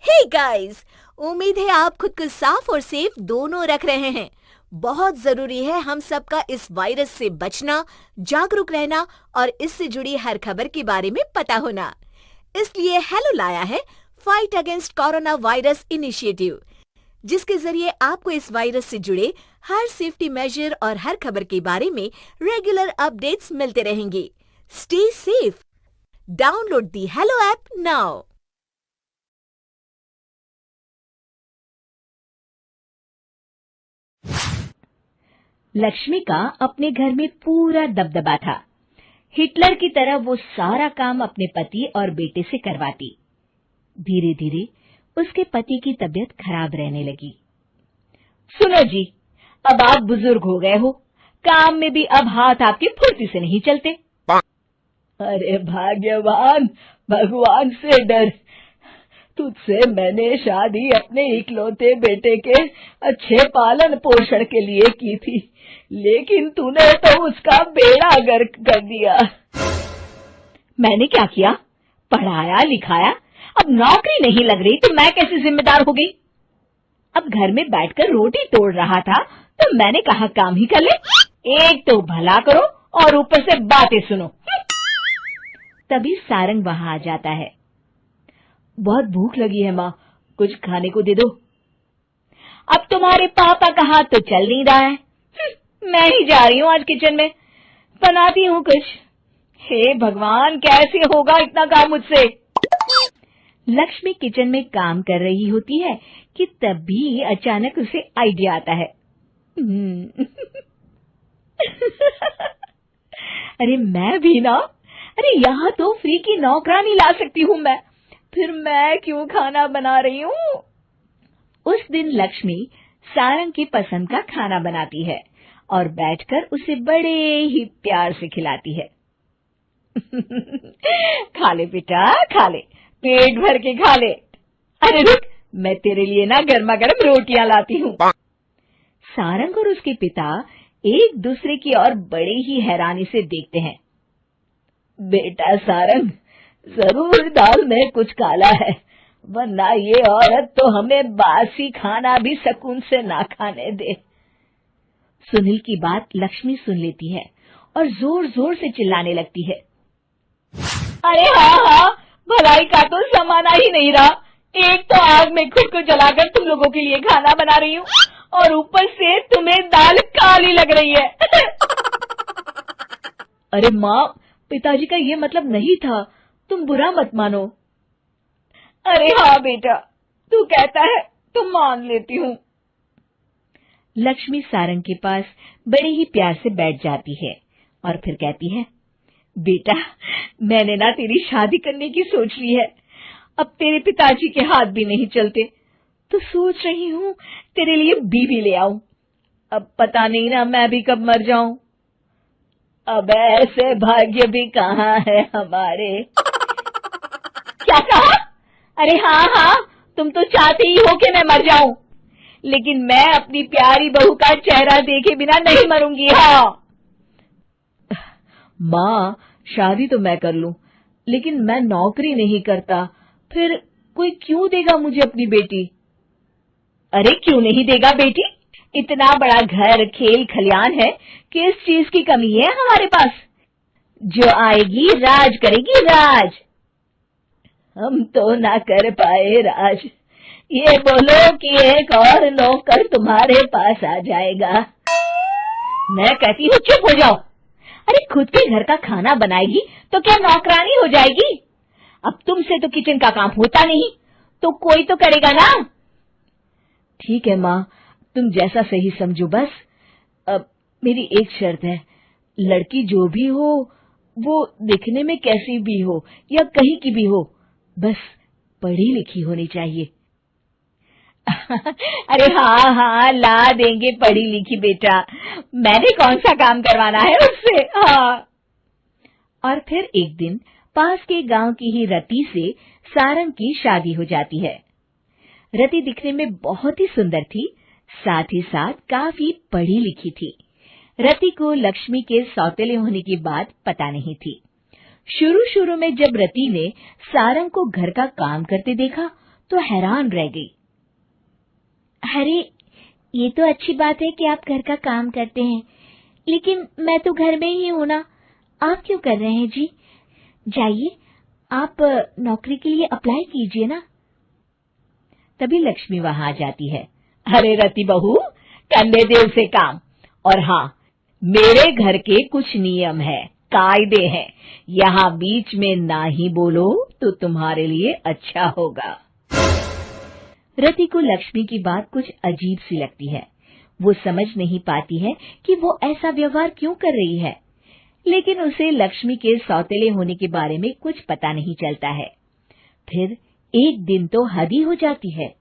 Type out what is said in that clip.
Hey guys, उम्मीद है आप खुद को साफ और सेफ दोनों रख रहे हैं। बहुत जरूरी है हम सबका इस वायरस से बचना, जागरूक रहना और इससे जुड़ी हर खबर के बारे में पता होना। इसलिए हेलो लाया है fight against corona virus initiative, जिसके जरिए आपको इस वायरस से जुड़े हर सेफ्टी मेजर और हर खबर के बारे में रेगुलर अपडेट्स मिलते रहेंगे। Stay safe. Download the hello app now. Lakshmi का अपने घर में पूरा दबदबा था। हिटलर की तरह वो सारा काम अपने पति और बेटे से करवाती। धीरे धीरे उसके पति की तबीयत खराब रहने लगी। सुनो जी, अब आप बुजुर्ग हो गए हो, काम में भी अब हाथ आपके फुर्ती से नहीं चलते। अरे भाग्यवान, भगवान से डर। तुझसे मैंने शादी अपने इकलौते बेटे के अच्छे पालन पोषण के लिए की थी, लेकिन तूने तो उसका बेड़ा गर्क कर दिया। मैंने क्या किया? पढ़ाया लिखाया, अब नौकरी नहीं लग रही तो मैं कैसे जिम्मेदार हो गई? अब घर में बैठकर रोटी तोड़ रहा था तो मैंने कहा काम ही कर ले। एक तो भला करो और ऊपर से बातें सुनो। तभी सारंग वहां आ जाता है। बहुत भूख लगी है माँ, कुछ खाने को दे दो। अब तुम्हारे पापा का हाथ तो चल नहीं रहा है। मैं ही जा रही हूँ आज किचन में, बनाती हूँ कुछ। हे भगवान, कैसे होगा इतना काम मुझसे? लक्ष्मी किचन में काम कर रही होती है कि तभी अचानक उसे आइडिया आता है। अरे मैं भी ना, अरे यहाँ तो फ्री की नौकरानी ला सकती हूँ मैं, फिर मैं क्यों खाना बना रही हूँ? उस दिन लक्ष्मी सारंग की पसंद का खाना बनाती है और बैठकर उसे बड़े ही प्यार से खिलाती है। खा ले बेटा, खा ले, पेट भर के खा ले। अरे रुक, मैं तेरे लिए ना गर्मा गर्म रोटियां लाती हूँ। सारंग और उसके पिता एक दूसरे की ओर बड़े ही हैरानी से देखते हैं। बेटा सारंग, जरूर दाल में कुछ काला है, वरना ये औरत तो हमें बासी खाना भी सुकून से ना खाने दे। सुनील की बात लक्ष्मी सुन लेती है और जोर जोर से चिल्लाने लगती है। अरे हाँ, भलाई का तो जमाना ही नहीं रहा। एक तो आग में खुद को जलाकर तुम लोगों के लिए खाना बना रही हूँ और ऊपर से तुम्हें दाल काली लग रही है। अरे माँ, पिताजी का ये मतलब नहीं था, तुम बुरा मत मानो। अरे हाँ बेटा, तू कहता है तो मान लेती हूँ। लक्ष्मी सारंग के पास बड़े ही प्यार से बैठ जाती है और फिर कहती है, बेटा मैंने ना तेरी शादी करने की सोच ली है। अब तेरे पिताजी के हाथ भी नहीं चलते, तो सोच रही हूँ तेरे लिए बीवी ले आऊं। अब पता नहीं ना मैं भी कब मर जाऊं। अब ऐसे भाग्य भी कहाँ है हमारे। क्या कहा? अरे हाँ, तुम तो चाहते ही हो कि मैं मर जाऊं, लेकिन मैं अपनी प्यारी बहू का चेहरा देखे बिना नहीं मरूंगी। हाँ माँ, शादी तो मैं कर लूं, लेकिन मैं नौकरी नहीं करता, फिर कोई क्यों देगा मुझे अपनी बेटी? अरे क्यों नहीं देगा बेटी? इतना बड़ा घर, खेल खलियान है, किस चीज की कमी है हमारे पास? जो आएगी राज करेगी, राज। हम तो ना कर पाए राज, ये बोलो कि एक और नौकर तुम्हारे पास आ जाएगा। मैं कहती हूँ चुप हो जाओ। अरे खुद के घर का खाना बनाएगी तो क्या नौकरानी हो जाएगी? अब तुमसे तो किचन का काम होता नहीं, तो कोई तो करेगा ना। ठीक है माँ, तुम जैसा सही समझो बस। अब मेरी एक शर्त है, लड़की जो भी हो वो दिखने में कैसी भी हो या कहीं की भी हो, बस पढ़ी लिखी होनी चाहिए। अरे हाँ, ला देंगे पढ़ी लिखी बेटा, मैंने कौन सा काम करवाना है उससे। हाँ। और फिर एक दिन पास के गांव की ही रति से सारंग की शादी हो जाती है। रति दिखने में बहुत ही सुंदर थी, साथ ही साथ काफी पढ़ी लिखी थी। रति को लक्ष्मी के सौतेले होने की बात पता नहीं थी। शुरू शुरू में जब रति ने सारंग को घर का काम करते देखा तो हैरान रह गई। अरे, ये तो अच्छी बात है कि आप घर का काम करते हैं, लेकिन मैं तो घर में ही हूं ना, आप क्यों कर रहे हैं जी? जाइए, आप नौकरी के लिए अप्लाई कीजिए ना। तभी लक्ष्मी वहां आ जाती है। अरे रति बहू, करने दे उसे काम। और हाँ, मेरे घर के कुछ नियम है, कायदे हैं, यहाँ बीच में ना ही बोलो तो तुम्हारे लिए अच्छा होगा। रति को लक्ष्मी की बात कुछ अजीब सी लगती है। वो समझ नहीं पाती है कि वो ऐसा व्यवहार क्यों कर रही है, लेकिन उसे लक्ष्मी के सौतेले होने के बारे में कुछ पता नहीं चलता है। फिर एक दिन तो हद ही हो जाती है।